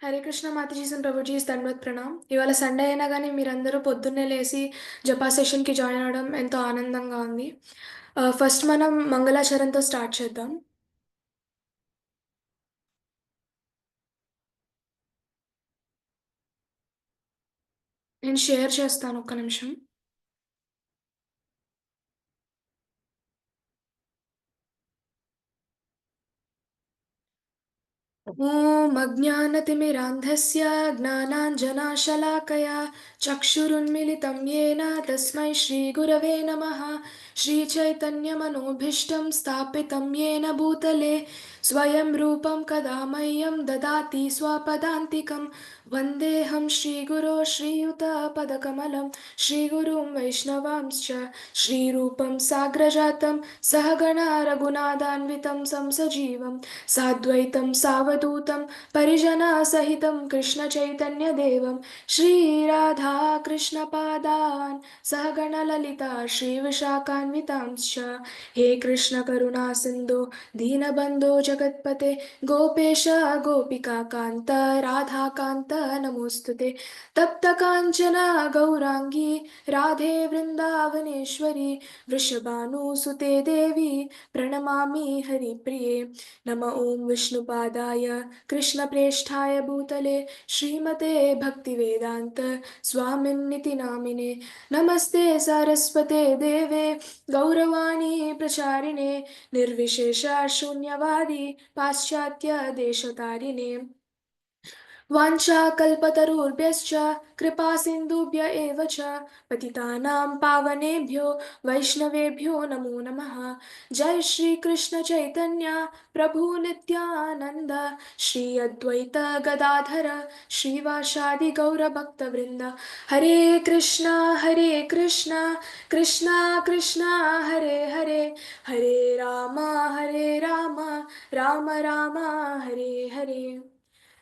Hare Krishna Matajis and prabhujis దండవత్ Pranam. ఇవాళ Sunday అయినా కానీ మీరందరూ పొద్దున్నే లేసి జపా సెషన్కి జాయిన్ అవ్వడం ఎంతో ఆనందంగా ఉంది. ఫస్ట్ మనం మంగళాచరణతో స్టార్ట్ చేద్దాం. నేను షేర్ చేస్తాను, ఒక్క నిమిషం. ॐ अज्ञानतिमिरान्धस्य ज्ञानाञ्जनाशलाकया चक्षुरुन्मिलितं येन तस्मै श्रीगुरवे नमः। श्रीचैतन्यमनोभीष्टं स्थापितं येन भूतले स्वयं रूपं कदा मह्यं ददाति स्वपदान्तिकं। वन्देऽहं श्रीगुरो श्रीयुतपदकमलं श्रीगुरुं वैष्णवांश्च श्रीरूपं साग्रजातं सहगणा रघुनाथान्वितं संसजीवं साद्वैतं सावधूतं परिजनसहितं कृष्णचैतन्यदेवं श्रीराधाकृष्णपादान् सहगणललिता श्रीविशाखान्वितांश्च। हे कृष्णकरुणा सिन्धो दीनबन्धो जगत्पते गोपेश गोपिकान्त राधाकान्त नमोऽस्तुते। तप्तकाञ्चन गौराङ्गी राधे वृन्दावनेश्वरी वृषभानुसुते देवी प्रणमामि हरिप्रिये। नम ॐ विष्णुपादाय कृष्णप्रेष्ठाय भूतले श्रीमते भक्तिवेदान्त स्वामिन्निति नामिने। नमस्ते सारस्वते देवे गौरवाणी प्रचारिणे निर्विशेष शून्यवादी पाश्चात्यदेशतारिणे। वाञ्छाकल्पतरुभ्यश्च कृपासिन्धुभ्य एव च पतितानां पावनेभ्यो वैष्णवेभ्यो नमो नमः। जय श्री कृष्ण चैतन्य प्रभु नित्यानंद श्री अद्वैत गदाधर श्रीवासादि गौरभक्तवृंद। हरे कृष्णा कृष्णा कृष्णा हरे हरे हरे राम राम राम हरे हरे।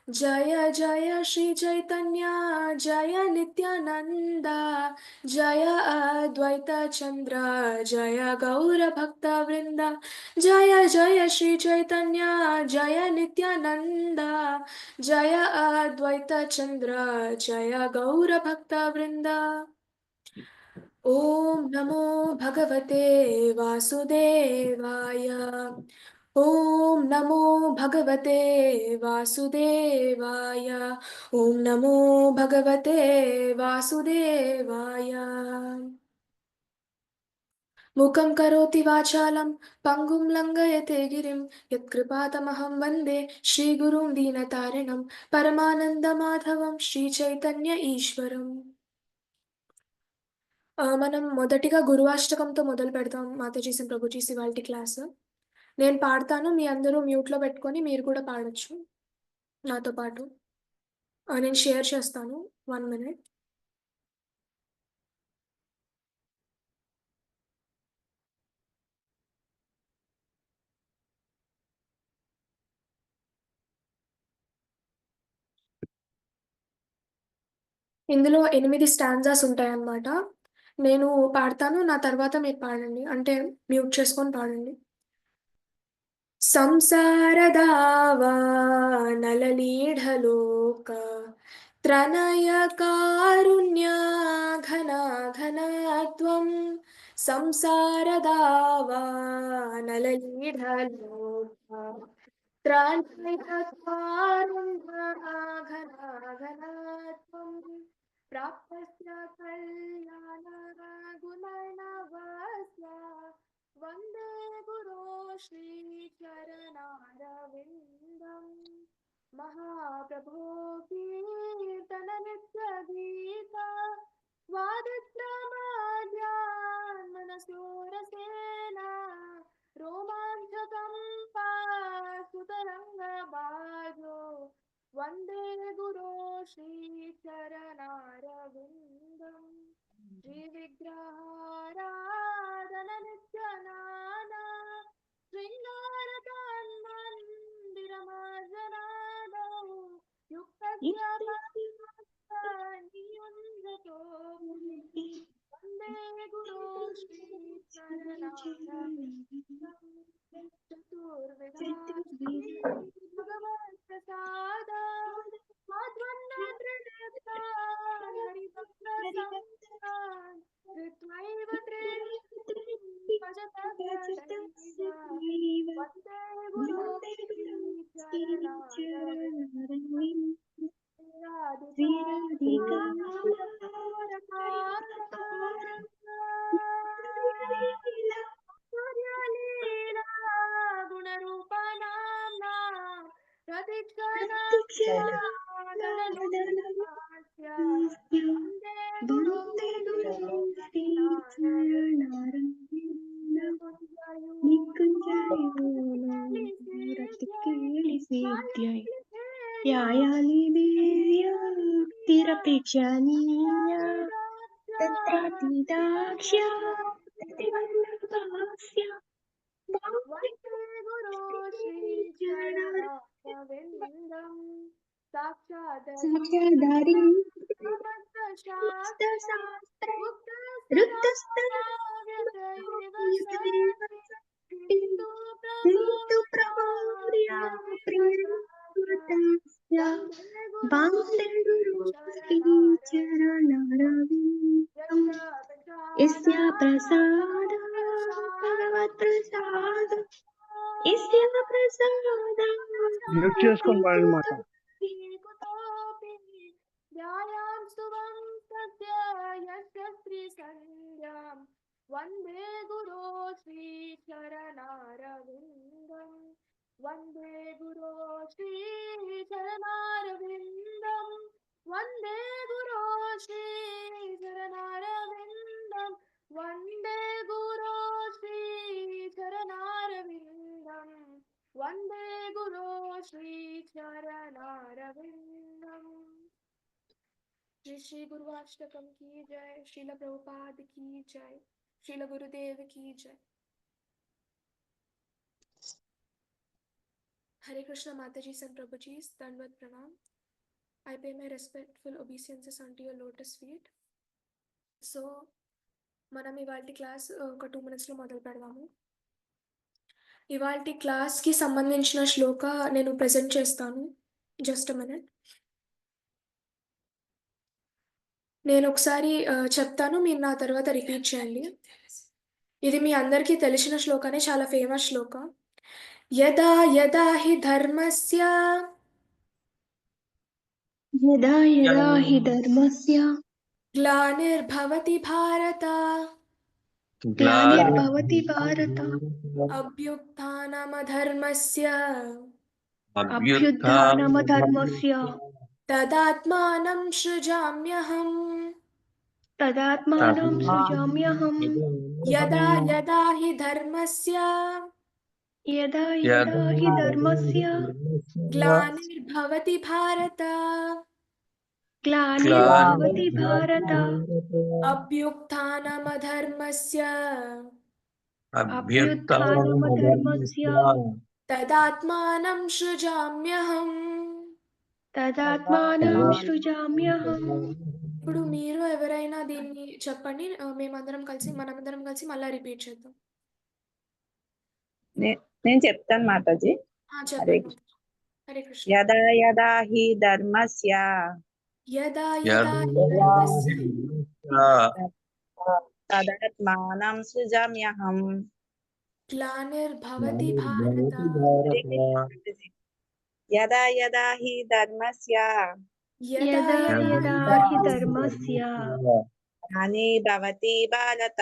जय जय श्री चैतन्य जय नित्यानंद जय अद्वैत चंद्र जय गौर भक्त वृंद। जय जय श्री चैतन्य जय नित्यानंद जय अद्वैत चंद्र जय गौर भक्त वृंद। ओम नमो भगवते वासुदेवाय। ओम नमो भगवते वासुदेवाय। ओम नमो भगवते वासुदेवाय। मूकं करोति वाचालं पङ्गुं लङ्घयते गिरिं यत्कृपातमहं वन्दे श्रीगुरुं दीनतारिणं परमानन्दमाधवं श्रीचैतन्य ఈశ్వరం। మనం మొదటిగా గురువాష్టకంతో మొదలు పెడతాం మాతాజీస్ అండ్ ప్రభుజీస్ ఇవాల్టి క్లాస్. నేను పాడతాను, మీ అందరూ మ్యూట్లో పెట్టుకొని మీరు కూడా పాడొచ్చు నాతో పాటు. నేను షేర్ చేస్తాను, 1 minute. ఇందులో 8 స్టాంజాస్ ఉంటాయన్నమాట. నేను పాడతాను, నా తర్వాత మీరు పాడండి, అంటే మ్యూట్ చేసుకొని పాడండి. సంసారదావా నలలీఢలోక త్రణయ కారుణ్య ఘనాఘనత్వం సంసారదావా నలలీఢలోక త్రణయ కారుణ్య ఘనాఘనత్వం ప్రాప్తస్య కళ్యాణ గుణనవస్య వందే గురో శ్రీచరణారవిందం महाप्रभो कीर्तन नित्य गीता वादित्रमाद्यान् मनसोरसेना रोमाञ्चकं पासुतरङ्गबाजो वन्दे गुरो श्रीचरणारविन्दं श्रीविग्रहाराधन नित्यनाना शृङ्गारकान्मन्दिरमार्जनादौ युक्तस्य नियुञ्जतो भुवि वन्दे गुरो श्रीचरणारविन्दं चतुर्विधा भगवत्प्रसाद यायालिवेर्योक्तिरपेक्षणीया तत्रातीताक्ष्य प्रतिबन्धकस्य वन्दे गुरो श्रीचरणविन्दं साक्षादारि साक्षादरीशास्त्र उक्तस्तदाव्यतैव सति किन्तु किन्तु प्रभुर्या प्रियव्रतस्य वन्दे गुरु श्रीचरणरविन्दं यस्य प्रसाद भगवत्प्रसाद यस्य प्रसाद మ్యూట్ చేసుకొని పాడండి మాట. ध्यायां स्तुवं सद्य यस्य श्रीसन्ध्यां वन्दे गुरो श्रीचरणारविन्दं वन्दे गुरो श्रीचरणारविन्दं वन्दे गुरो श्रीचरणारविन्दं वन्दे गुरो श्रीचरणारविन्दं वन्दे गुरो श्रीचरणारविन्दम्। श्री श्री गुरुवाष्टकम की जय। श्रील प्रभुपाद की जय। श्रील गुरुदेव की जय। हरे कृष्ण माताजी and Prabhuji's Dandavat Pranam. I pay my respectful obeisances unto your lotus feet. So మనం ఇవాల్టి క్లాస్ ఒక 2 minutes లో మొదలు పెడదాము. ఇవాల్టి క్లాస్ కి సంబంధించిన శ్లోక నేను ప్రెజెంట్ చేస్తాను. Just minute. నేను ఒకసారి చెప్తాను, మీరు నా తర్వాత రిపీట్ చేయండి. ఇది మీ అందరికీ తెలిసిన శ్లోకనే, చాలా ఫేమస్ శ్లోక. యదా యదా హి ధర్మస్య यदा यदा हि धर्मस्य గ్లానిర్భవతి భారత ग्लानिर्भवति भारत అభ్యుత్థానమధర్మస్య अभ्युत्थानमधर्मस्य తదాత్మానం సృజామ్యహం. तदात्मानं सृजाम्यहम् యదా యదా హి ధర్మస్య यदा यदा हि धर्मस्य గ్లానిర్భవతి భారత ग्लानिर्भवति भारत అభ్యుత్థానమధర్మస్య अभ्युत्थानमधर्मस्य తదాత్మానం సృజామ్యహం. तदात्मानं सृजाम्यहम्. ఇప్పుడు మీరు ఎవరైనా దీన్ని చెప్పండి, మనమందరం కలిసి మళ్ళీ రిపీట్ చేద్దాం. నేను చెప్తాను మాతాజీ. చెప్పండి. హరే కృష్ణ. యదా యదా హి ధర్మస్య యదా యదా హి ధర్మస్య తదాత్మానం సృజామ్యహం గ్లానిర్భవతి భారత. యదా యదా హి ధర్మస్య यदा यदा हि धर्मस्य గ్లానిర్భవతి భారత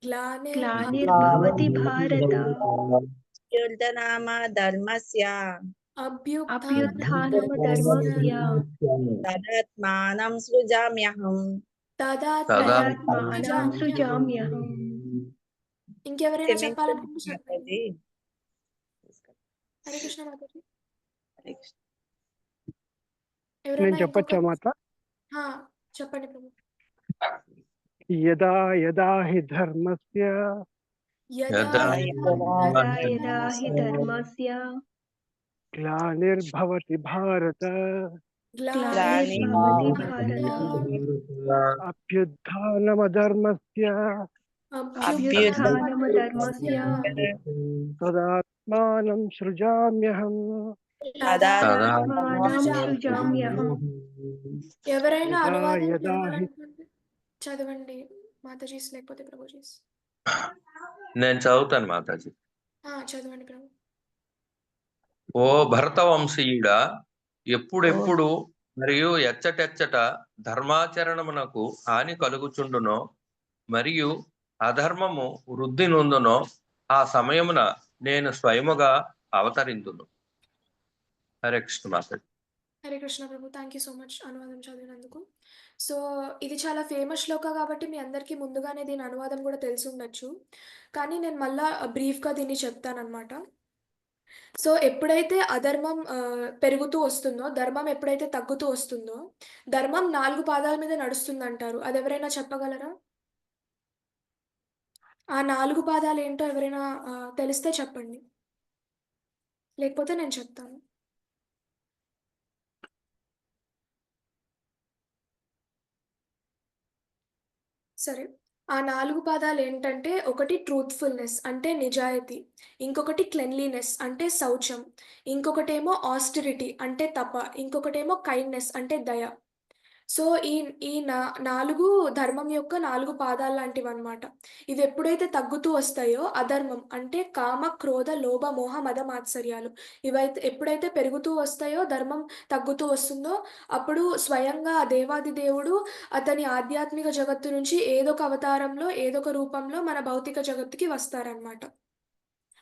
ग्लानिर्भवति भारत అభ్యుత్థానమ ధర్మస్య अभ्युत्थानमधर्मस्य తదాత్మానం సృజామ్యహం तदात्मानं सृजाम्यहम्. ఇంకెవరైనా చెప్పాలనుకుంటే చెప్పండి. మాతాజీ. హరే కృష్ణ మాతాజీ. హరే కృష్ణ. నేను ఎవరైనా చెప్పచ్చా మాట? చెప్పండి ప్రభు. యదా యదా హి ధర్మస్య యదా यदा यदा हि धर्मस्य గ్లానిర్భవతి భారత ग्लानिर्भवति भारत అభ్యుత్థానమధర్మస్య अभ्युत्थानमधर्मस्य తదాత్మానం సృజామ్యహం. तदात्मानं सृजाम्यहम्. ఎవరైనా యదా అనువాదం యదా హి చదవాలనుకుంటే చదవండి మాతాజీస్, లేకపోతే ప్రభుజీస్. నేను చదువుతాను మాతాజీ. చదవండి ప్రభు. ఓ భరతవంశీయుడా, ఎప్పుడెప్పుడు మరియు ఎచ్చటెచ్చట ధర్మాచరణమునకు హాని కలుగుచుండునో మరియు అధర్మము వృద్ధి నొందునో ఆ సమయమున నేను స్వయముగా అవతరింతును. హరే కృష్ణ మాతాజీ. హరే కృష్ణ ప్రభు, థ్యాంక్ యూ సో మచ్ అనువాదం చదివినందుకు. సో ఇది చాలా ఫేమస్ శ్లోక కాబట్టి మీ అందరికీ ముందుగానే దీని అనువాదం కూడా తెలిసి ఉండొచ్చు, కానీ నేను మళ్ళా బ్రీఫ్గా దీన్ని చెప్తానమాట. సో ఎప్పుడైతే అధర్మం పెరుగుతూ వస్తుందో, ధర్మం ఎప్పుడైతే తగ్గుతూ వస్తుందో, ధర్మం 4 పాదాల మీద నడుస్తుంది అంటారు. అది ఎవరైనా చెప్పగలరా? ఆ 4 పాదాలు ఏంటో ఎవరైనా తెలిస్తే చెప్పండి, లేకపోతే నేను చెప్తాను. సరే, ఆ 4 పాదాలు ఏంటంటే, ఒకటి ట్రూత్‌ఫుల్‌నెస్ అంటే నిజాయితీ, ఇంకొకటి క్లెన్లీనెస్ అంటే శౌచం, ఇంకొకటేమో ఆస్టెరిటీ అంటే తప, ఇంకొకటేమో కైండ్‌నెస్ అంటే దయ. సో ఈ ఈ 4 ధర్మం యొక్క 4 పాదాలు లాంటివన్నమాట. ఇవి ఎప్పుడైతే తగ్గుతూ వస్తాయో అధర్మం అంటే కామ, క్రోధ, లోభ, మోహ, మద, మాత్సర్యాలు ఎప్పుడైతే పెరుగుతూ వస్తాయో, ధర్మం తగ్గుతూ వస్తుందో, అప్పుడు స్వయంగా ఆ దేవాది దేవుడు అతని ఆధ్యాత్మిక జగత్తు నుంచి ఏదో ఒక అవతారంలో, ఏదో ఒక రూపంలో మన భౌతిక జగత్తుకి వస్తారనమాట.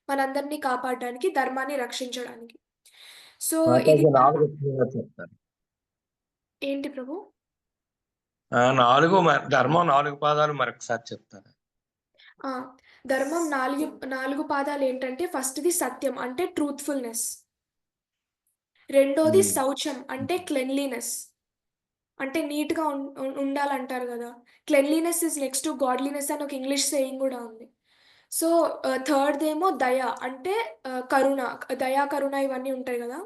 మనందరినీ కాపాడడానికి, ధర్మాన్ని రక్షించడానికి. సో ఇది చెప్తారు. ఏంటి ప్రభు? ధర్మం 4 పాదాలు మరొకసారి చెప్తారు. ధర్మం 4 పాదాలు ఏంటంటే, ఫస్ట్‌ది సత్యం అంటే ట్రూత్‌ఫుల్‌నెస్. రెండోది శౌచం అంటే క్లెన్లీనెస్, అంటే నీట్‌గా ఉండాలంటారు గదా! Cleanliness is next to godliness అని ఒక ఇంగ్లీష్ సేయింగ్ గూడా ఉంది. సో థర్డ్‌దేమో దయ అంటే కరుణ, దయ, కరుణ ఇవన్నీ ఉంటాయి గదా!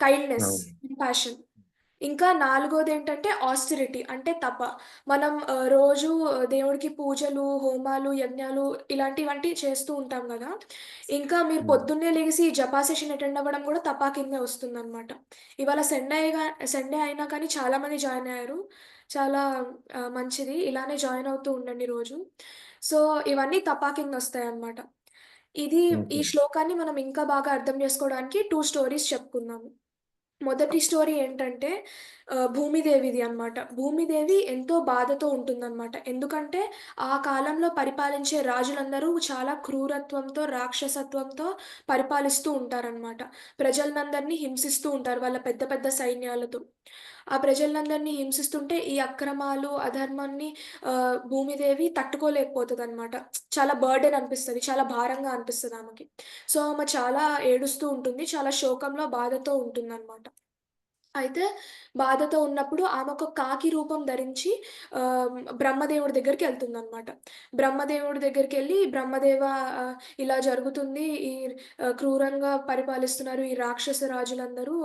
Kindness, compassion. ఇంకా నాలుగోదేంటంటే ఆస్టెరిటీ అంటే తప. మనం రోజు దేవుడికి పూజలు, హోమాలు, యజ్ఞాలు ఇలాంటివంటి చేస్తూ ఉంటాం గదా! ఇంకా మీరు పొద్దున్నే లెగిసి జపా సెషన్ అటెండ్ అవ్వడం గూడా తపా కిందే వస్తుందనమాట. ఇవాళ సండే అయినా కానీ చాలామంది జాయిన్ అయ్యారు. చాలా మంచిది. ఇలానే జాయిన్ అవుతూ ఉండండి రోజు. సో ఇవన్నీ తపా కిందొస్తాయన్నమాట. ఈ శ్లోకాన్ని మనం ఇంకా బాగా అర్థం చేసుకోవడానికి 2 స్టోరీస్ చెప్పుకుందాము. మొదటి స్టోరీ ఏంటంటే భూమిదేవిది అన్నమాట. భూమిదేవి ఎంతో బాధతో ఉంటుందన్నమాట. ఎందుకంటే ఆ కాలంలో పరిపాలించే రాజులందరూ చాలా క్రూరత్వంతో, రాక్షసత్వంతో పరిపాలిస్తూ ఉంటారన్నమాట. ప్రజలనందరినీ హింసిస్తూ ఉంటారు వాళ్ళ పెద్ద పెద్ద సైన్యాలతో. ఆ ప్రజలనందరినీ హింసిస్తుంటే ఈ అక్రమాలు, అధర్మాన్ని భూమిదేవి తట్టుకోలేకపోతదన్నమాట. చాలా బర్డెన్ అనిపిస్తది. చాలా భారంగా అనిపిస్తది ఆమెకి. సో ఆమె చాలా ఏడుస్తూ ఉంటుంది. చాలా శోకంలో, బాధతో ఉంటుందన్నమాట. అయితే బాధతో ఉన్నప్పుడు ఆమె కాకి రూపం ధరించి బ్రహ్మదేవుడి దగ్గరికెళ్తుందనమాట. బ్రహ్మదేవుడి దగ్గరికెళ్ళి, "బ్రహ్మదేవ, ఇలా జరుగుతుంది. క్రూరంగా పరిపాలిస్తున్నారు ఈ రాక్షస రాజులందరూ.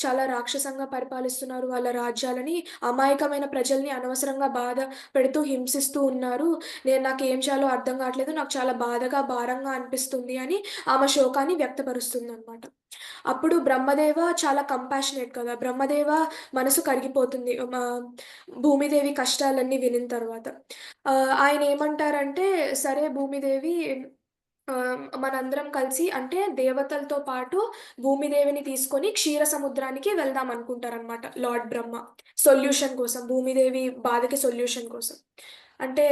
చాలా రాక్షసంగా పరిపాలిస్తున్నారు వాళ్ళ రాజ్యాలని. అమాయకమైన ప్రజల్ని అనవసరంగా బాధ పెడుతూ, హింసిస్తూ ఉన్నారు. నాకేం చేయాలో అర్థం కావట్లేదు. నాకు చాలా బాధగా, భారంగా అనిపిస్తుంది" అని ఆమె శోకాన్ని వ్యక్తపరుస్తుందనమాట. అప్పుడు బ్రహ్మదేవ చాలా కంపాషనేట్ కదా! బ్రహ్మదేవ మనసు కరిగిపోతుంది. భూమిదేవి కష్టాలన్నీ వినిన తర్వాత. ఆయనేమంటారంటే, "సరే భూమిదేవి, మనందరం కలిసి అంటే దేవతలతో పాటు భూమిదేవిని తీసుకొని క్షీర సముద్రానికి వెళ్దాం" అనుకుంటారనమాట లార్డ్ బ్రహ్మ. సొల్యూషన్ కోసం, భూమిదేవి బాధకి సొల్యూషన్ కోసం. అంటే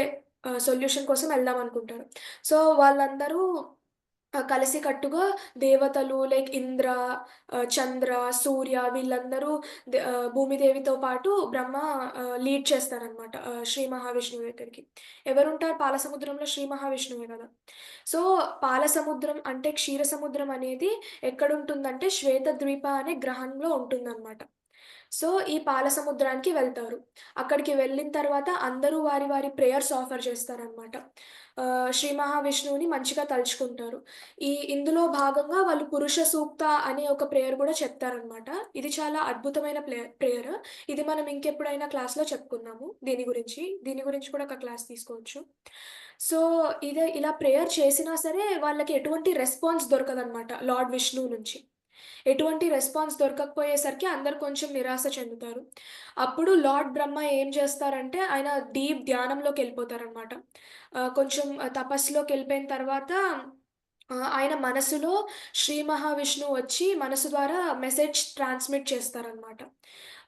సొల్యూషన్ కోసం వెళ్దాం అనుకుంటారు. సో వాళ్ళందరూ కలిసికట్టుగా దేవతలు లైక్ ఇంద్ర, చంద్ర, సూర్య వీళ్ళందరూ భూమిదేవితో పాటు బ్రహ్మ లీడ్ చేస్తారనమాట శ్రీ మహావిష్ణువు దగ్గరికి. ఎవరుంటారు పాలసముద్రంలో? శ్రీ మహావిష్ణువే గదా! సో పాలసముద్రం అంటే క్షీరసముద్రం అనేది ఎక్కడుంటుందంటే శ్వేతద్వీప అనే గ్రహంలో ఉంటుందనమాట. సో ఈ పాలసముద్రానికి వెళ్తారు. అక్కడికి వెళ్ళిన తర్వాత అందరూ వారి వారి ప్రేయర్స్ ఆఫర్ చేస్తారనమాట. శ్రీ మహావిష్ణువుని మంచిగా తలుచుకుంటారు. ఇందులో భాగంగా వాళ్ళు పురుష సూక్త అనే ఒక ప్రేయర్ గూడా చెప్తారనమాట. ఇది చాలా అద్భుతమైన ప్రేయర్. ఇది మనం ఇంకెప్పుడైనా క్లాస్‌లో చెప్పుకుందాము దీని గురించి. దీని గురించి కూడా ఒక క్లాస్ తీసుకోవచ్చు. సో ఇలా ప్రేయర్ చేసినా సరే వాళ్ళకి ఎటువంటి రెస్పాన్స్ దొరకదనమాట లార్డ్ విష్ణువు నుంచి. ఎటువంటి రెస్పాన్స్ దొరకకపోయేసరికి అందరూ కొంచెం నిరాశ చెందుతారు. అప్పుడు లార్డ్ బ్రహ్మ ఏం చేస్తారంటే, ఆయన డీప్ ధ్యానంలోకెళ్ళిపోతారనమాట. కొంచెం తపస్సులోకెళ్ళిపోయిన తర్వాత ఆయన మనసులో శ్రీ మహావిష్ణువు వచ్చి మనసు ద్వారా మెసేజ్ ట్రాన్స్మిట్ చేస్తారనమాట.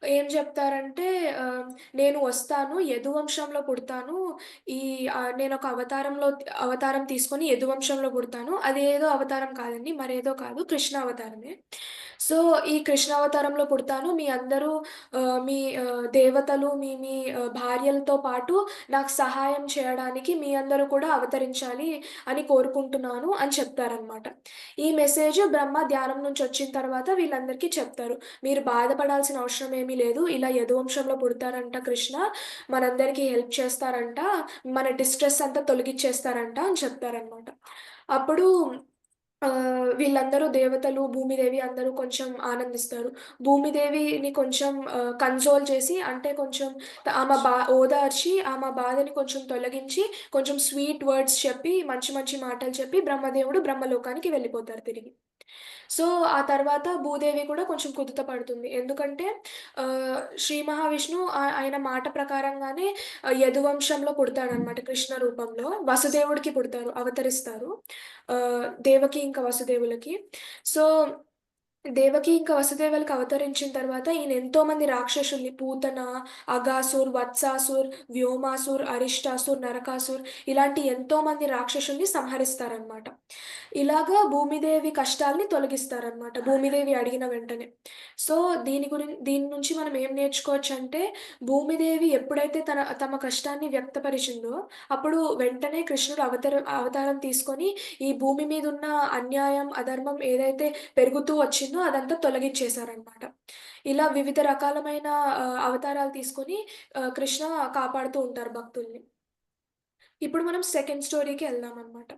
ఏం చెప్తారంటే ఆహ్, నేను వస్తాను, యదువంశంలో పుడతాను. ఈ నేనొక అవతారం తీసుకొని యదువంశంలో పుడతాను. అదేదో అవతారం కాదండి. మరేదో కాదు. కృష్ణ అవతారమే. సో, ఈ కృష్ణ అవతారంలో పుడతాను. మీ అందరూ మీ దేవతలు, మీ మీ భార్యలతో పాటు నాకు సహాయం చేయడానికి మీ అందరూ కూడా అవతరించాలి అని కోరుకుంటున్నాను అని చెప్తారనమాట. ఈ మెసేజ్ బ్రహ్మ ధ్యానం నుంచి వచ్చిన తర్వాత వీళ్ళందరికీ చెప్తారు. మీరు బాధపడాల్సిన అవసరం ఏమీ లేదు. ఇలా యదువంశంలో పుడతారంట కృష్ణ. మనందరికీ హెల్ప్ చేస్తారంట. మన డిస్ట్రెస్ అంతా తొలగిచ్చేస్తారంట అని చెప్తారనమాట. అప్పుడు వీళ్ళందరూ దేవతలు, భూమిదేవి అందరూ కొంచెం ఆనందిస్తారు. భూమిదేవిని కొంచెం కన్సోల్ చేసి అంటే కొంచెం ఆమె ఓదార్చి ఆమె బాధని కొంచెం తొలగించి, కొంచెం స్వీట్ వర్డ్స్ చెప్పి, మంచి మంచి మాటలు చెప్పి బ్రహ్మదేవుడు బ్రహ్మలోకానికి వెళ్ళిపోతారు తిరిగి. సో, ఆ తర్వాత భూదేవి కూడా కొంచెం కుదుట పడుతుంది. ఎందుకంటే శ్రీ మహావిష్ణువు ఆయన మాట ప్రకారంగానే యదువంశంలో పుడతాడనమాట కృష్ణ రూపంలో. వసుదేవుడికి పుడతారు, అవతరిస్తారు. దేవకి ఇంకా వసుదేవులకి. సో, దేవకి ఇంకా వసుదేవులకి అవతరించిన తర్వాత ఈయన ఎంతోమంది రాక్షసుల్ని పూతన, అగాసుర్, వత్సాసుర్, వ్యోమాసుర్, అరిష్టాసుర్, నరకాసుర్ ఇలాంటి ఎంతోమంది రాక్షసుల్ని సంహరిస్తారనమాట. ఇలాగా భూమిదేవి కష్టాల్ని తొలగిస్తారనమాట. భూమిదేవి అడిగిన వెంటనే. సో, దీని నుంచి మనం ఏం నేర్చుకోవచ్చంటే, భూమిదేవి ఎప్పుడైతే తమ కష్టాన్ని వ్యక్తపరిచిందో, అప్పుడు వెంటనే కృష్ణుడు అవతారం తీసుకొని, ఈ భూమి మీదున్న అన్యాయం, అధర్మం ఏదైతే పెరుగుతూ వచ్చిందో అదంతా తొలగిచ్చేశారనమాట. ఇలా వివిధ రకాలమైన అవతారాలు తీసుకొని కృష్ణ కాపాడుతూ ఉంటారు భక్తుల్ని. ఇప్పుడు మనం సెకండ్ స్టోరీకి ఎళ్దామనమాట.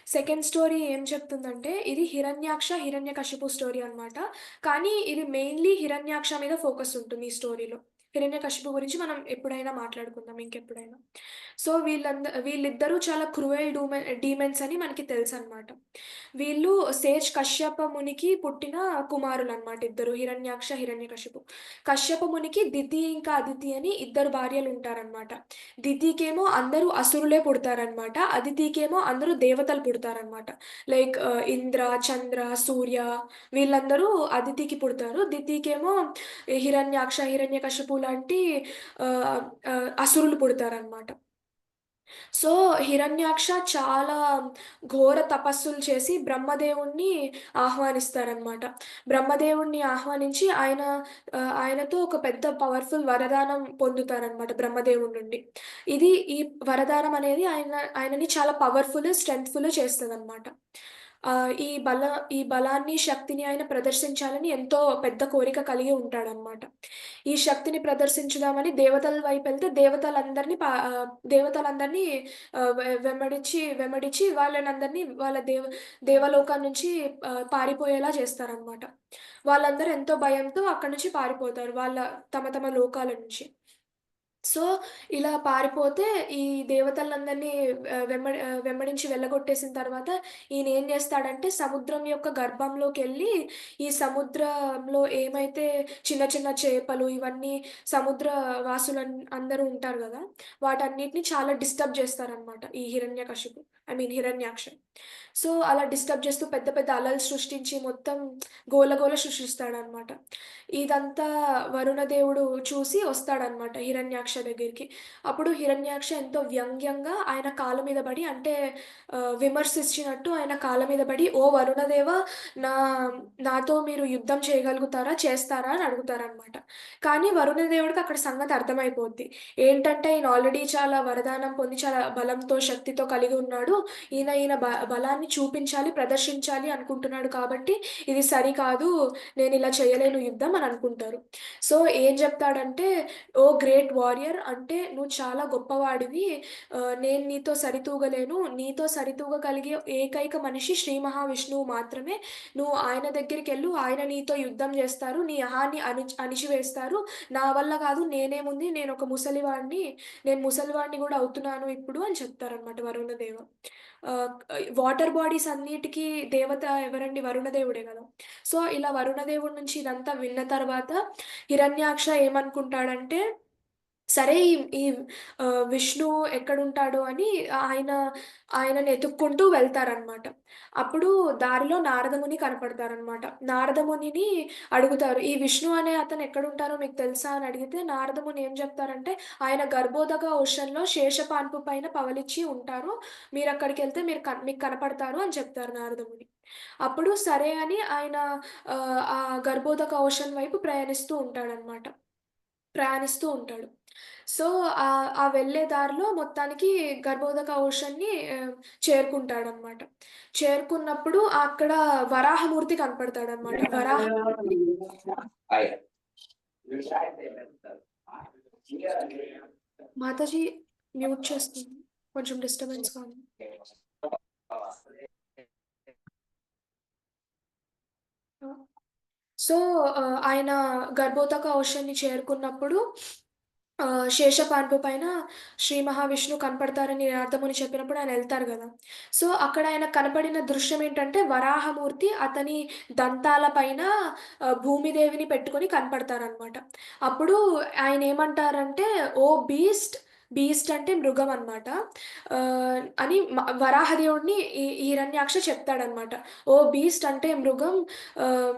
సెకండ్ స్టోరీ ఏం చెప్తుందంటే, ఇది హిరణ్యాక్ష, హిరణ్యకశిపు స్టోరీ అనమాట. కానీ ఇది మెయిన్‌లీ హిరణ్యాక్ష మీద ఫోకస్ ఉంటుంది ఈ స్టోరీలో. హిరణ్యకశిపు గురించి మనం ఎప్పుడైనా మాట్లాడుకుందాం ఇంకెప్పుడైనా. సో, వీళ్ళిద్దరూ చాలా క్రూయల్ డీమన్స్ అని మనకి తెలుసనమాట. వీళ్ళు సేజ్ కశ్యప మునికి పుట్టిన కుమారులనమాట ఇద్దరు. హిరణ్యాక్ష, హిరణ్యకశిపు. కశ్యప మునికి దితి ఇంకా అదితి అని ఇద్దరు భార్యలుంటారనమాట. దితికేమో అందరూ అసురులే పుడతారనమాట. అదితికేమో అందరూ దేవతలు పుడతారనమాట. లైక్ ఇంద్ర, చంద్ర, సూర్య వీళ్ళందరూ అదితికి పుడతారు. దితికేమో హిరణ్యాక్ష, హిరణ్యకశిపు లాంటి ఆహ్, అసురులు పుడతారనమాట. సో, హిరణ్యాక్ష చాలా ఘోర తపస్సులు చేసి బ్రహ్మదేవుడిని ఆహ్వానిస్తారనమాట. బ్రహ్మదేవుడిని ఆహ్వానించి ఆయనతో ఒక పెద్ద పవర్‌ఫుల్ వరదానం పొందుతారనమాట బ్రహ్మదేవుడి నుండి. ఈ వరదానం అనేది ఆయనని చాలా పవర్‌ఫుల్, స్ట్రెంగ్త్‌ఫుల్ చేస్తదనమాట. ఈ బలాన్ని, శక్తిని ఆయన ప్రదర్శించాలని ఎంతో పెద్ద కోరిక కలిగి ఉంటాడనమాట. ఈ శక్తిని ప్రదర్శించుదామని దేవతల వైపెళ్తే దేవతలందరినీ వెంబడించి వాళ్ళనందరినీ వాళ్ళ దేవలోకం నుంచి పారిపోయేలా చేస్తారనమాట. వాళ్ళందరూ ఎంతో భయంతో అక్కడి నుంచి పారిపోతారు. తమ తమ లోకాల నుంచి. సో, ఇలా పారిపోతే ఈ దేవతలందరినీ వెంబడించి వెళ్ళగొట్టేసిన తర్వాత ఈయనేం జేస్తాడంటే సముద్రం యొక్క గర్భంలోకెళ్ళి ఈ సముద్రంలో ఏమైతే చిన్న చిన్న చేపలు ఇవన్నీ సముద్ర అందరూ ఉంటారు గదా! వాటన్నిటిని చాలా డిస్టర్బ్ జేస్తారనమాట ఈ హిరణ్యాక్ష. సో, అలా డిస్టర్బ్ జేస్తూ పెద్ద పెద్ద అలలు సృష్టించి మొత్తం గోల సృష్టిస్తాడనమాట. ఇదంతా వరుణదేవుడు చూసి వస్తాడనమాట హిరణ్యాక్ష దగ్గరికి. అప్పుడు హిరణ్యాక్ష ఎంతో వ్యంగ్యంగా ఆయన కాళ్ళ మీద పడి అంటే విమర్శించినట్టు ఆయన కాళ్ళ మీద పడి, "ఓ వరుణదేవ నా నాతో మీరు యుద్ధం చేయగలుగుతారా? చేస్తారా?" అని అడుగుతారనమాట. కానీ వరుణదేవుడికి అక్కడ సంగతి అర్థమైపోద్ది. ఏంటంటే ఈయన ఆల్రెడీ చాలా వరదానం పొంది చాలా బలంతో, శక్తితో కలిగి ఉన్నాడు. ఈయన బలాన్ని చూపించాలి, ప్రదర్శించాలి అనుకుంటున్నాడు కాబట్టి ఇది సరికాదు. నేనిలా చేయలేను యుద్ధం అని అనుకుంటారు. సో, ఏం జెప్తాడంటే, "ఓ గ్రేట్ వారియర్ అంటే నువ్వు చాలా గొప్పవాడివి. నేను నీతో సరితూగలేను. నీతో సరితూగగలిగే ఏకైక మనిషి శ్రీ మహావిష్ణువు మాత్రమే. నువ్వు ఆయన దగ్గరికెళ్ళు. ఆయన నీతో యుద్ధం జేస్తారు. నీ అహాన్ని అణిచివేస్తారు. నా వల్ల గాదు. నేనేముంది నేనొక ముసలివాడిని. నేను ముసలివాడిని గూడా అవుతున్నాను ఇప్పుడు" అని చెప్తారనమాట వరుణదేవ. వాటర్ బాడీస్ అన్నిటికి దేవత ఎవరండి? వరుణదేవుడే గదా! సో, ఇలా వరుణదేవుడి నుంచి ఇదంతా విన్న తర్వాత హిరణ్యాక్ష ఏమనుకుంటాడంటే, సరే ఈ ఈ విష్ణు ఎక్కడుంటాడో అని ఆయన ఆయనని ఎతుక్కుంటూ వెళ్తారనమాట. అప్పుడు దారిలో నారదముని కనపడతారనమాట. నారదమునిని అడుగుతారు, "ఈ విష్ణు అనే అతను ఎక్కడుంటారో మీకు తెలుసా?" అని అడిగితే నారదముని ఏం చెప్తారంటే, "ఆయన గర్భోదక ఓషన్‌లో శేషపాన్పు పైన పవళించి ఉంటారు. మీరక్కడికెళ్తే మీకు కనపడతారు" అని చెప్తారు నారదముని. అప్పుడు సరే అని ఆయన ఆ గర్భోదక ఓషన్ వైపు ప్రయాణిస్తూ ఉంటాడు. సో, ఆ వెళ్ళే దారిలో మొత్తానికి గర్భోదక ఓషన్‌ని చేరుకుంటాడనమాట. చేరుకున్నప్పుడు అక్కడ వరాహమూర్తి కనపడతాడనమాట. వరాహమూర్తి మాతాజీ మ్యూట్ చేస్తుంది. కొంచెం డిస్టర్బెన్స్‌గా ఉంది. సో, ఆయన గర్భోదక ఓషన్‌ని చేరుకున్నప్పుడు శేషపాన్పు పైన శ్రీ మహావిష్ణువు కనపడతారని నారదముని చెప్పినప్పుడు ఆయన ఎళ్తారు గదా! సో, అక్కడ ఆయనకు కనపడిన దృశ్యం ఏంటంటే, వరాహమూర్తి అతని దంతాల పైన భూమిదేవిని పెట్టుకొని కనపడతారనమాట. అప్పుడు ఆయనేమంటారంటే, "ఓ బీస్ట్" బీస్ట్ అంటే మృగం అనమాట. అని వరాహదేవుడిని హిరణ్యాక్ష చెప్తాడనమాట. "ఓ బీస్ట్ అంటే మృగం ఆహ్"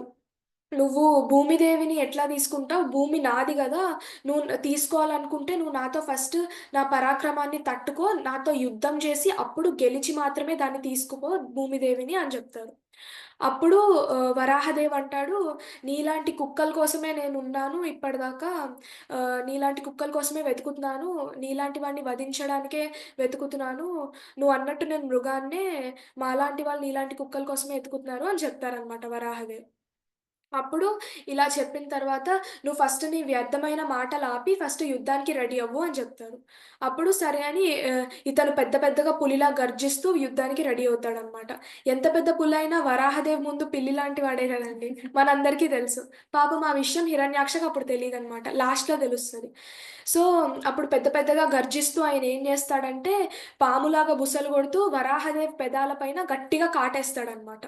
నువ్వు భూమిదేవిని ఎట్లా తీసుకుంటావు? భూమి నాది గదా! నువ్వు తీసుకోవాలనుకుంటే నువ్వు నాతో ఫస్ట్ నా పరాక్రమాన్ని తట్టుకో, నాతో యుద్ధం చేసి అప్పుడు గెలిచి మాత్రమే దాన్ని తీసుకుపో భూమిదేవిని అని జెప్తారు. అప్పుడు వరాహదేవ్ అంటాడు, "నీలాంటి కుక్కల కోసమే నేనున్నాను ఇప్పటిదాకా. నీలాంటి కుక్కల కోసమే వెతుకుతున్నాను. నీలాంటి వాడిని వధించడానికే వెతుకుతున్నాను. నువ్వన్నట్టు నేను మృగాన్నే. మాలాంటి వాళ్ళు నీలాంటి కుక్కల కోసమే ఎతుకుతున్నారు" అని చెప్తారనమాట వరాహదేవ్. అప్పుడు ఇలా చెప్పిన తర్వాత, "నువ్వు ఫస్ట్ నీ వ్యర్థమైన మాటలాపి ఫస్ట్ యుద్ధానికి రెడీ అవ్వు" అని చెప్తారు. అప్పుడు సరే అని ఇతను పెద్ద పెద్దగా పులిలా గర్జిస్తూ యుద్ధానికి రెడీ అవుతాడనమాట. ఎంత పెద్ద పులైనా వరాహదేవ్ ముందు పిల్లి లాంటి వాడే గదండీ! మనందరికీ తెలుసు. పాపం ఆ విషయం హిరణ్యాక్షకి అప్పుడు తెలీదనమాట. లాస్ట్‌లో తెలుస్తది. సో, అప్పుడు పెద్ద పెద్దగా గర్జిస్తూ ఆయన ఏం చేస్తాడంటే, పాములాగా బుసలు కొడుతూ వరాహదేవ్ పెదాల పైన గట్టిగా కాటేస్తాడనమాట.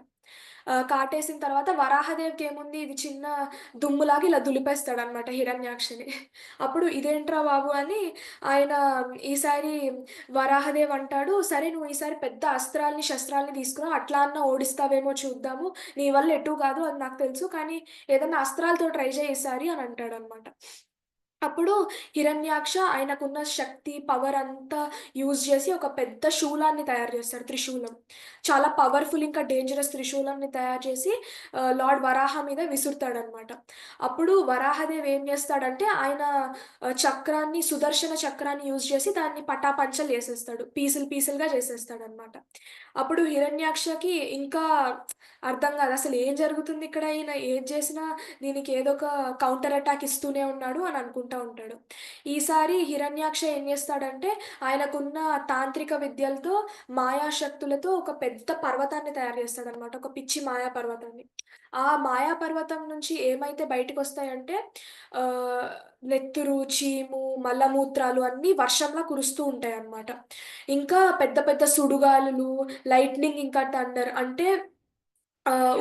కాటేసిన తర్వాత వరాహదేవికేముంది ఇది చిన్న దుమ్ములాగా ఇలా దులిపేస్తాడనమాట హిరణ్యాక్షని. అప్పుడు ఇదేంట్రా బాబు అని ఆయన ఈసారి వరాహదేవ్ అంటాడు, "సరే నువ్వు ఈసారి పెద్ద అస్త్రాల్ని, శస్త్రాల్ని తీసుకురా. అట్లా అన్నా ఓడిస్తావేమో చూద్దాము. నీ వల్ల ఎటూ కాదు అది నాకు తెలుసు. కానీ ఏదన్నా అస్త్రాలతో ట్రై చెయి ఈసారి" అని అంటాడనమాట. అప్పుడు హిరణ్యాక్ష ఆయనకున్న శక్తి, పవర్ అంతా యూజ్ చేసి ఒక పెద్ద శూలాన్ని తయారు చేస్తాడు. త్రిశూలం. చాలా పవర్‌ఫుల్ ఇంకా డేంజరస్ త్రిశూలంని తయారు చేసి లార్డ్ వరాహ మీద విసురుతాడనమాట. అప్పుడు వరాహదేవ్ ఏం చేస్తాడంటే ఆయన సుదర్శన చక్రాన్ని యూజ్ చేసి దాన్ని పటాపంచలు చేసేస్తాడు. పీసులు పీసులుగా చేసేస్తాడనమాట. అప్పుడు హిరణ్యాక్షకి ఇంకా అర్థం కాదు. అసలు ఏం జరుగుతుంది ఇక్కడ? ఈయన ఏది చేసినా దీనికి ఏదో ఒక కౌంటర్ అటాక్ ఇస్తూనే ఉన్నాడు అని అనుకుంటా ఉంటాడు. ఈసారి హిరణ్యాక్ష ఏం చేస్తాడంటే ఆయనకున్న తాంత్రిక విద్యలతో, మాయాశక్తులతో ఒక పెద్ద పర్వతాన్ని తయారు చేస్తాడనమాట. ఒక పిచ్చి మాయా పర్వతాన్ని. ఆ మాయా పర్వతం నుంచి ఏమైతే బయటికొస్తాయంటే ఆహ్, నెత్తురు, చీము, మలమూత్రాలు అన్నీ వర్షంలా కురుస్తూ ఉంటాయన్నమాట. ఇంకా పెద్ద పెద్ద సుడిగాలులు, లైట్నింగ్ ఇంకా థండర్ అంటే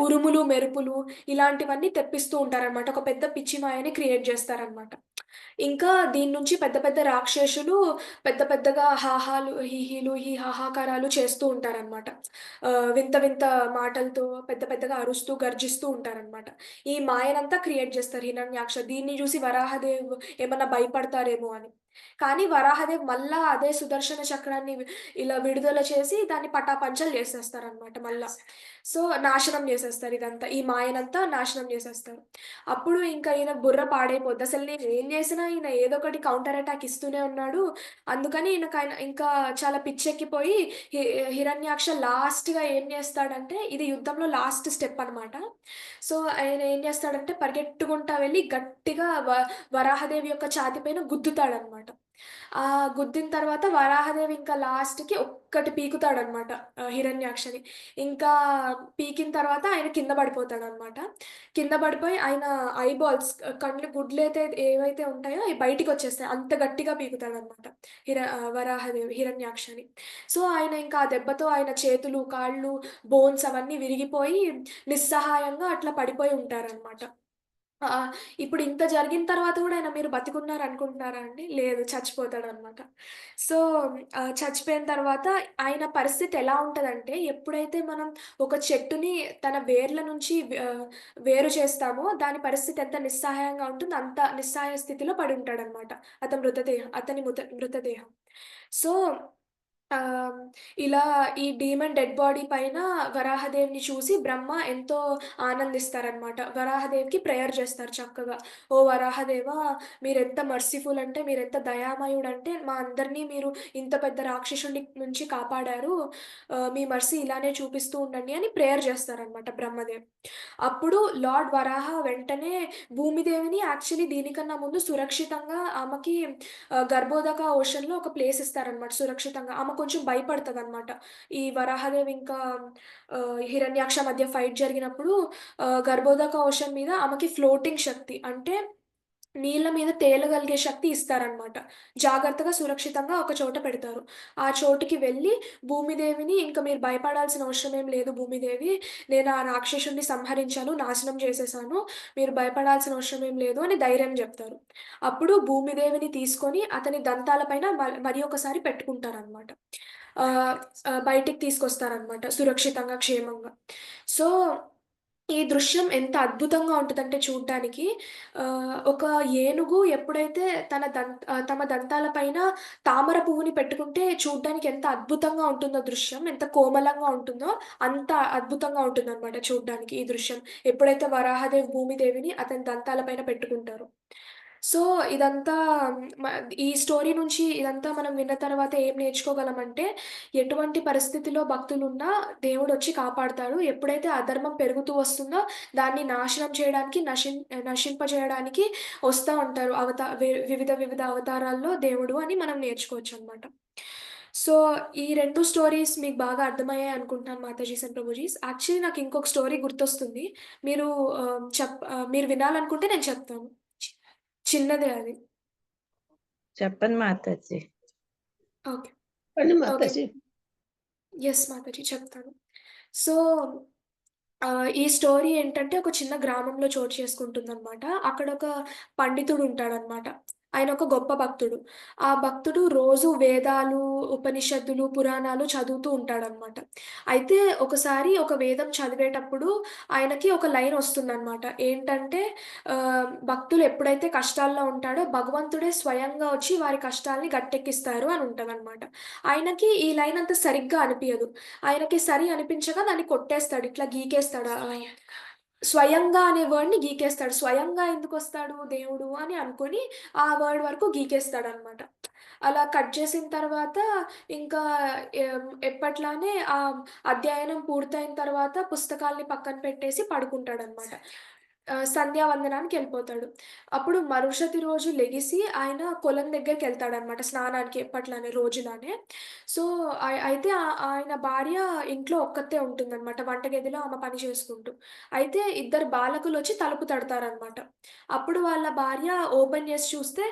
ఉరుములు, మెరుపులు ఇలాంటివన్నీ తెప్పిస్తూ ఉంటారనమాట. ఒక పెద్ద పిచ్చి మాయని క్రియేట్ చేస్తారనమాట. ఇంకా దీని నుంచి పెద్ద పెద్ద రాక్షసులు పెద్ద పెద్దగా హాహాలు, హీహీలు, హాహాకారాలు చేస్తూ ఉంటారనమాట. వింత వింత మాటలతో పెద్ద పెద్దగా అరుస్తూ, గర్జిస్తూ ఉంటారనమాట. ఈ మాయనంతా క్రియేట్ చేస్తారు హిరణ్యాక్ష. దీన్ని చూసి వరాహదేవ్ ఏమన్నా భయపడతారేమో అని. కానీ వరాహదేవ్ మళ్ళా అదే సుదర్శన చక్రాన్ని ఇలా విడుదల చేసి దాన్ని పటాపంచలు చేసేస్తారనమాట మళ్ళా. సో, నాశనం చేసేస్తారు ఇదంతా. ఈ మాయనంతా నాశనం చేసేస్తారు. అప్పుడు ఇంకా ఈయన బుర్ర పాడైపోద్ది. అసలు నేను ఏం చేసినా ఈయన ఏదో ఒకటి కౌంటర్ అటాక్ ఇస్తూనే ఉన్నాడు. అందుకని ఇంకా చాలా పిచ్చెక్కిపోయి హి హిరణ్యాక్ష లాస్ట్‌గా ఏం చేస్తాడంటే ఇది యుద్ధంలో లాస్ట్ స్టెప్ అనమాట. సో, ఆయన ఏం చేస్తాడంటే పరిగెట్టుకుంటా వెళ్లి గట్టిగా వరాహదేవి యొక్క ఛాతీ పైన గుద్దుతాడనమాట. గుద్దిన తర్వాత వరాహదేవి ఇంకా లాస్ట్‌కి ఒక్కటి పీకుతాడనమాట హిరణ్యాక్షని. ఇంకా పీకిన తర్వాత ఆయన కింద పడిపోతాడనమాట. కింద పడిపోయి ఆయన ఐబాల్స్ గుడ్లయితే ఏవైతే ఉంటాయో అయి బయటికొచ్చేస్తాయి. అంత గట్టిగా పీకుతాడనమాట వరాహదేవి హిరణ్యాక్షని. సో, ఆయన ఇంకా ఆ దెబ్బతో ఆయన చేతులు, కాళ్ళు, బోన్స్ అవన్నీ విరిగిపోయి నిస్సహాయంగా అట్లా పడిపోయి ఉంటారనమాట. ఆ! ఇప్పుడు ఇంత జరిగిన తర్వాత గూడా ఆయన మీరు బతికున్నారనుకుంటున్నారా అండి? లేదు చచ్చిపోతాడనమాట. సో, చచ్చిపోయిన తర్వాత ఆయన పరిస్థితి ఎలా ఉంటదంటే, ఎప్పుడైతే మనం ఒక చెట్టుని తన వేర్ల నుంచి వేరు చేస్తామో, దాని పరిస్థితి ఎంత నిస్సహాయంగా ఉంటుందో, అంత నిస్సహాయ స్థితిలో పడుంటాడనమాట. అతని మృతదేహం. సో, ఆహ్, ఇలా ఈ డీమన్ డెడ్ బాడీ పైన వరాహదేవిని చూసి బ్రహ్మ ఎంతో ఆనందిస్తారనమాట. వరాహదేవికి ప్రేయర్ చేస్తారు చక్కగా. "ఓ వరాహదేవా! మీరెంత మర్సిఫుల్ అంటే, మీరెంత దయామయుడంటే, మా అందరిని మీరు ఇంత పెద్ద రాక్షసుడి నుంచి కాపాడారు. మీ మర్సీ ఇలానే చూపిస్తూ ఉండండి" అని ప్రేయర్ చేస్తారనమాట బ్రహ్మదేవ్. అప్పుడు లార్డ్ వరాహ వెంటనే భూమిదేవిని యాక్చువల్లీ దీనికన్నా ముందు సురక్షితంగా ఆమెకి గర్భోదక ఓషన్‌లో ఒక ప్లేస్ ఇస్తారనమాట సురక్షితంగా. ఆమె కొంచెం భయపడతదనమాట. ఈ వరాహదేవి ఇంకా హిరణ్యాక్ష మధ్య ఫైట్ జరిగినప్పుడు గర్భోదక ఓషన్ మీద ఆమెకి ఫ్లోటింగ్ శక్తి అంటే నీళ్ళ మీద తేలగలిగే శక్తి ఇస్తారనమాట. జాగ్రత్తగా, సురక్షితంగా ఒక చోట పెడతారు. ఆ చోటికి వెళ్ళి భూమిదేవిని ఇంక మీరు భయపడాల్సిన అవసరం ఏం లేదు భూమిదేవి. నేను ఆ రాక్షసుడిని సంహరించాను, నాశనం చేసేసాను. మీరు భయపడాల్సిన అవసరం ఏం లేదు అని ధైర్యం జెప్తారు. అప్పుడు భూమిదేవిని తీసుకొని అతని దంతాల పైన మరి ఒకసారి పెట్టుకుంటారనమాట. ఆహ్, బయటికి తీసుకొస్తారనమాట సురక్షితంగా, క్షేమంగా. సో, ఈ దృశ్యం ఎంత అద్భుతంగా ఉంటదంటే చూడ్డానికి ఒక ఏనుగు ఎప్పుడైతే తమ దంతాల పైన తామర పువ్వుని పెట్టుకుంటే చూడ్డానికి ఎంత అద్భుతంగా ఉంటుందో దృశ్యం, ఎంత కోమలంగా ఉంటుందో అంత అద్భుతంగా ఉంటుందనమాట చూడ్డానికి ఈ దృశ్యం. ఎప్పుడైతే వరాహదేవి భూమిదేవిని అతని దంతాల పైన పెట్టుకుంటారో. సో, ఇదంతా మ ఈ స్టోరీ నుంచి ఇదంతా మనం విన్న తర్వాత ఏం నేర్చుకోగలమంటే, ఎటువంటి పరిస్థితిలో భక్తులున్నా దేవుడొచ్చి కాపాడతాడు. ఎప్పుడైతే అధర్మం పెరుగుతూ వస్తుందో, దాన్ని నాశనం చేయడానికి, నశింపజేయడానికి వస్తా ఉంటారు. వివిధ అవతారాల్లో దేవుడు అని మనం నేర్చుకోవచ్చనమాట. సో, ఈ 2 స్టోరీస్ మీకు బాగా అర్థమయ్యాయి అనుకుంటున్నాను మాతాజీస్ అండ్ ప్రభుజీస్. యాక్చువల్లీ నాకు ఇంకొక స్టోరీ గుర్తొస్తుంది. మీరు మీరు వినాలనుకుంటే నేను చెప్తాను. చి చిన్నదే అది. చెప్పండి మాతాజీ. ఓకే. చెప్పండి ఓకే. మాతాజీ. యెస్ మాతాజీ చెప్తాను. సో, ఈ స్టోరీ ఏంటంటే ఒక చిన్న గ్రామంలో చోటు చేసుకుంటుందనమాట. అక్కడొక పండితుడుంటాడనమాట. ఆయన ఒక గొప్ప భక్తుడు. ఆ భక్తుడు రోజు వేదాలు, ఉపనిషత్తులు, పురాణాలు చదువుతూ ఉంటాడనమాట. అయితే ఒకసారి ఒక వేదం చదివేటప్పుడు ఆయనకి ఒక లైన్ ఒస్తుందనమాట. ఏంటంటే భక్తులు ఎప్పుడైతే కష్టాల్లో ఉంటాడో భగవంతుడే స్వయంగా వచ్చి వారి కష్టాల్ని గట్టెక్కిస్తారు అని ఉంటదనమాట. ఆయనకి ఈ లైన్ అంత సరిగ్గా అనిపియదు. ఆయనకి సరి అనిపించగా దాన్ని కొట్టేస్తాడు. ఇట్లా గీకేస్తాడు. స్వయంగా అనే వర్డ్‌ని గీకేస్తాడు. స్వయంగా ఎందుకొస్తాడు దేవుడు అని అనుకోని, ఆ వర్డ్ వరకు గీకేస్తాడనమాట. అలా కట్ చేసిన తర్వాత ఇంకా ఎప్పట్లానే అధ్యయనం పూర్తయిన తర్వాత పుస్తకాల్ని పక్కన పెట్టేసి పడుకుంటాడనమాట. సంధ్యావందనానికెళ్ళిపోతాడు. అప్పుడు మరుసటి రోజు లెగిసి ఆయన కొలం దగ్గరికెళ్తాడనమాట స్నానానికి ఎప్పట్లానే రోజులానే. సో, అయితే ఆయన భార్య ఇంట్లో ఒక్కతే ఉంటుందనమాట. వంటగదిలో ఆమె పని చేసుకుంటూ. అయితే ఇద్దరు బాలకులొచ్చి తలుపు తడతారనమాట. అప్పుడు వాళ్ళ భార్య ఓపెన్ చేసి చూస్తే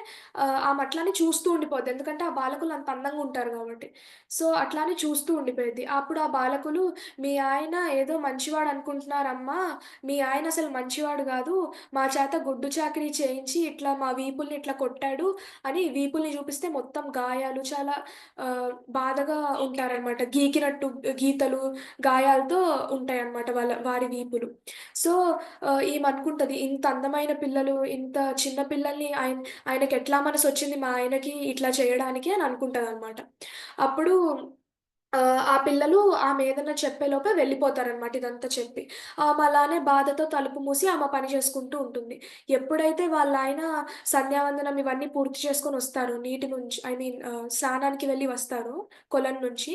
ఆమె అట్లానే చూస్తూ ఉండిపోద్ది. ఎందుకంటే ఆ బాలకులు అంత అందంగా ఉంటారు కాబట్టి. సో, అట్లానే చూస్తూ ఉండిపోయిద్ది. అప్పుడు ఆ బాలకులు, "మీ ఆయన ఏదో మంచివాడు అనుకుంటున్నారమ్మా. మీ ఆయన అసలు మంచివాడు గాదు. మా చేత గుడ్డు చాకిరీ చేయించి ఇట్లా మా వీపుల్ని ఇట్లా కొట్టాడు" అని వీపుల్ని చూపిస్తే మొత్తం గాయాలు చాలా బాధగా ఉంటారనమాట. గీకినట్టు గీతలు, గాయాలతో ఉంటాయన్నమాట వారి వీపులు. సో, ఈమనుకుంటది ఇంత అందమైన పిల్లలు, ఇంత చిన్న పిల్లల్ని ఆయనకెట్లా మనసొచ్చింది మా ఆయనకి ఇట్లా చేయడానికి అని అనుకుంటదనమాట. అప్పుడు ఆ పిల్లలు ఆమేదన్నా చెప్పేలోపే వెళ్ళిపోతారనమాట ఇదంతా చెప్పి. ఆమె అలానే బాధతో తలుపు మూసి ఆమె పని చేసుకుంటూ ఉంటుంది. ఎప్పుడైతే వాళ్ళాయన సంధ్యావందనం ఇవన్నీ పూర్తి చేసుకొనొస్తారో నీటి నుంచి ఐ మీన్ స్నానానికి వెళ్ళి వస్తారో కొలను నుంచి,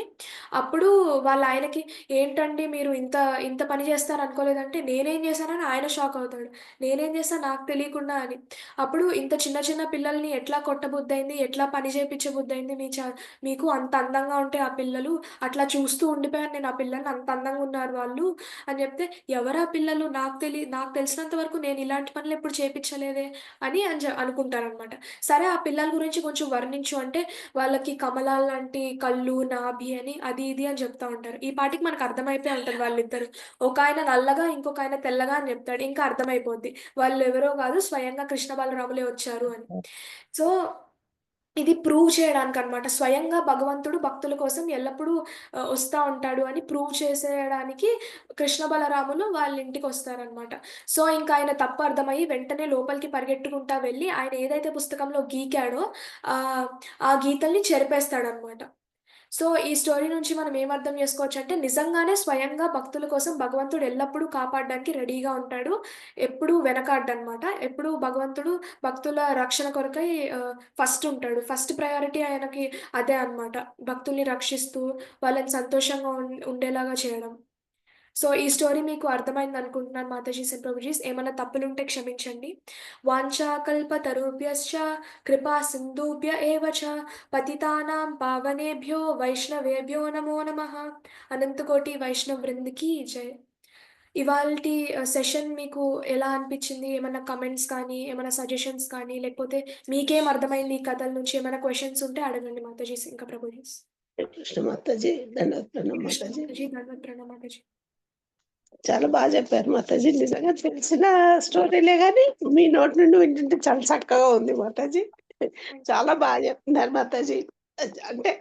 అప్పుడు వాళ్ళాయనకి "ఏంటండి మీరు ఇంత ఇంత పని చేస్తారనుకోలేదంటే" "నేనేం చేశానని" ఆయన షాకవుతాడు. "నేనేం చేశా నాకు తెలియకుండా" అని. అప్పుడు "ఇంత చిన్న చిన్న పిల్లల్ని ఎట్లా కొట్టబుద్దయింది? ఎట్లా పని చేపిచ్చబుద్దయింది మీకు అంత అందంగా ఉంటే ఆ పిల్లలు" అట్లా చూస్తూ ఉండిపోయాను నేను. ఆ పిల్లల్ని అంత అందంగా ఉన్నారు వాళ్ళు అని చెప్తే, ఎవరా పిల్లలు, నాకు తెలిసినంత వరకు నేను ఇలాంటి పనులు ఎప్పుడు చేపించలేదే అనుకుంటారనమాట. సరే ఆ పిల్లల గురించి కొంచెం వర్ణించు అంటే వాళ్ళకి కమలాలు లాంటి కళ్ళు, నాభి అని అది ఇది అని చెప్తా ఉంటారు. ఈ పాటికి మనకు అర్థమైపోయి ఉంటుంది వాళ్ళిద్దరు. ఒక ఆయన నల్లగా, ఇంకొక ఆయన తెల్లగా అని చెప్తాడు. ఇంకా అర్థమైపోద్ది వాళ్ళు ఎవరో కాదు, స్వయంగా కృష్ణ బలరాములే వచ్చారు అని. సో ఇది ప్రూవ్ చేయడానికనమాట. స్వయంగా భగవంతుడు భక్తుల కోసం ఎల్లప్పుడూ వస్తా ఉంటాడు అని ప్రూవ్ చేసేయడానికి కృష్ణ బలరాములు వాళ్ళ ఇంటికొస్తారనమాట. సో, ఇంకా ఆయన తప్పు అర్థమయ్యి వెంటనే లోపలికి పరిగెట్టుకుంటా వెళ్ళి ఆయన ఏదైతే పుస్తకంలో గీకాడో ఆ గీతల్ని చెరిపేస్తాడనమాట. సో, ఈ స్టోరీ నుంచి మనం ఏమర్థం చేసుకోవచ్చంటే, నిజంగానే స్వయంగా భక్తుల కోసం భగవంతుడు ఎల్లప్పుడూ కాపాడడానికి రెడీగా ఉంటాడు. ఎప్పుడూ వెనకాడడనమాట. ఎప్పుడూ భగవంతుడు భక్తుల రక్షణ కొరకై ఫస్ట్ ఉంటాడు. ఫస్ట్ ప్రయారిటీ ఆయనకి అదే అనమాట. భక్తుల్ని రక్షిస్తూ, వాళ్ళని సంతోషంగా ఉండేలాగా చేయడం. సో, ఈ స్టోరీ మీకు అర్థమైందనుకుంటున్నాను మాతాజీస్ అండ్ ప్రభుజీస్. ఏమన్నా తప్పులుంటే క్షమించండి. వాంఛాకల్పతరుభ్యశ్చ కృపా సింధుభ్య ఏవ చ పతితానాం పావనేభ్యో వైష్ణవేభ్యో నమో నమః. అనంతకోటి వైష్ణవ్ వృంద్‌కి జై. ఇవాల్టి సెషన్ మీకు ఎలా అనిపించింది? ఏమన్నా కమెంట్స్ కానీ, ఏమన్నా సజెషన్స్ కానీ, లేకపోతే మీకేం అర్థమైంది ఈ కథల నుంచి? ఏమైనా క్వెషన్స్ ఉంటే అడగండి మాతాజీస్ ఇంకా ప్రభుజీస్. కృష్ణ మాతాజీ, దండవత్ ప్రణామ్ కృష్ణ మాతాజీ. మాతాజీ, ధన్వత్ ప్రణామ్ మాతాజీ. చాలా బాగా చెప్పారు మాతాజీ. నిజంగా తెలిసిన స్టోరీలే కానీ మీ నోటి నుండి వింటుంటే చాలా చక్కగా ఉంది మాతాజీ. చాలా బాగా చెప్తున్నారు మాతాజీ. అంటే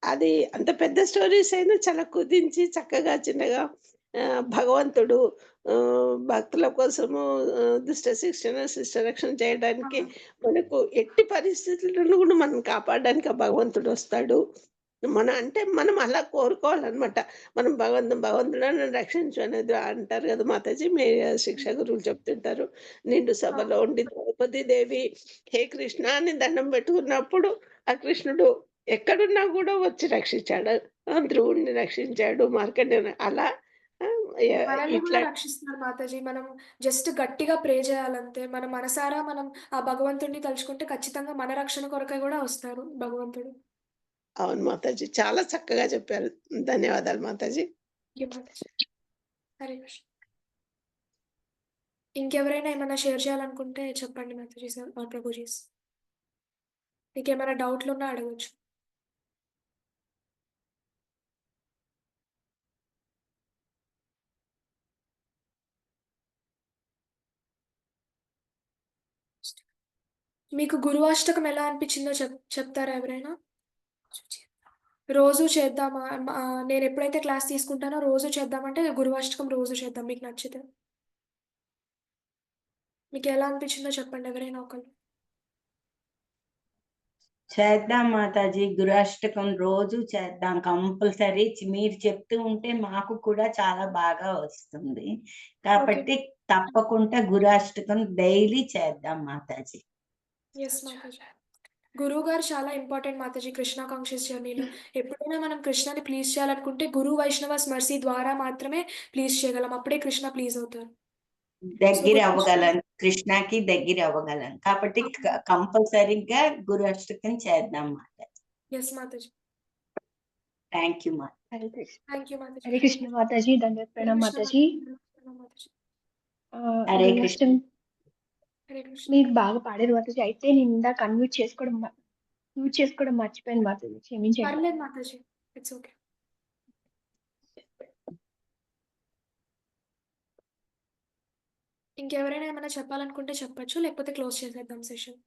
అది అంత పెద్ద స్టోరీస్ అయినా చాలా కుదించి చక్కగా చిన్నగా భగవంతుడు భక్తుల కోసము దుష్ట శిక్షణ శిష్ట రక్షణ చేయడానికి మనకు ఎట్టి పరిస్థితులను కూడా మనం కాపాడడానికి ఆ భగవంతుడు వస్తాడు. మనం అలా కోరుకోవాలన్నమాట. మనం భగవంతుడా నన్ను రక్షించు అనేది అంటారు కదా మాతాజీ. మీ శిక్షా గురువులు చెప్తుంటారు. నిండు సభలో ఉండి ద్రౌపది దేవి హే కృష్ణ అని దండం పెట్టుకున్నప్పుడు ఆ కృష్ణుడు ఎక్కడున్నా కూడా వచ్చి రక్షించాడు. ధ్రువుడిని రక్షించాడు, మార్కండేయుని అలా మనల్ని కూడా ఇట్లా రక్షిస్తున్నారు మాతాజీ. మనం జస్ట్ గట్టిగా ప్రే చేయాలంతే. మన మనసారా మనం ఆ భగవంతుడిని తలుచుకుంటే ఖచ్చితంగా మన రక్షణ కొరకై కూడా వస్తారు భగవంతుడు. అవును మాతాజీ. చాలా చక్కగా చెప్పారు. ధన్యవాదాలు మాతాజీ. మాతాజీ. హరే కృష్ణ. ఇంకెవరైనా ఏమైనా షేర్ చేయాలనుకుంటే చెప్పండి మాతాజీ సార్ ఆర్ ప్రభుజీస్. మీకు ఏమైనా డౌట్లు ఉన్నా అడగచ్చు. మీకు గురువాష్టకం ఎలా అనిపించిందో చెప్తారా ఎవరైనా? రోజు చేద్దామా? నేను ఎప్పుడైతే క్లాస్ తీసుకుంటానో రోజు చేద్దామంటే గురువాష్టకం రోజు చేద్దాం మీకు నచ్చితే. మీకు ఎలా అనిపించిందో చెప్పండి ఎవరైనా ఒకళ్ళు. చేద్దాం మాతాజీ, గురువాష్టకం రోజు చేద్దాం కంపల్సరీ. మీరు చెప్తూ ఉంటే మాకు కూడా చాలా బాగా వస్తుంది కాబట్టి తప్పకుండా గురువాష్టకం డైలీ చేద్దాం మాతాజీ. ఎస్ మాతాజీ. గురువు గారు చాలా ఇంపార్టెంట్ మాతాజీ కృష్ణ కాన్షియస్ జర్నీలో. ఎప్పుడైనా మనం కృష్ణని ప్లీజ్ చేయాలనుకుంటే గురు వైష్ణవస్ మర్సీ ద్వారా మాత్రమే ప్లీజ్ చేయగలం. అప్పుడే కృష్ణ ప్లీజ్ అవుతారు. దగ్గర అవ్వగలం, కృష్ణకి దగ్గర అవ్వగలం కాబట్టి కంపల్సరీగా గురువాష్టకం చేద్దాం మాతాజీ. ఎస్ మాతాజీ. థ్యాంక్ యూ మా. హరే కృష్ణ. థ్యాంక్ యూ మాతాజీ. హరే కృష్ణ మాతాజీ, దండవత్ ప్రణామ్ మాతాజీ. హరే కృష్ణ. హరే కృష్ణ. మీరు బాగా పాడారు మాతాజీ. అయితే నేను ఇందాక మ్యూట్ చేసుకోవడం మర్చిపోయాను మాతాజీ, క్షమించండి. పర్లేదు మాతాజీ, ఇట్స్ ఓకే. ఇంకెవరైనా ఏమైనా చెప్పాలనుకుంటే చెప్పచ్చు, లేకపోతే క్లోజ్ చేసేద్దాం సెషన్.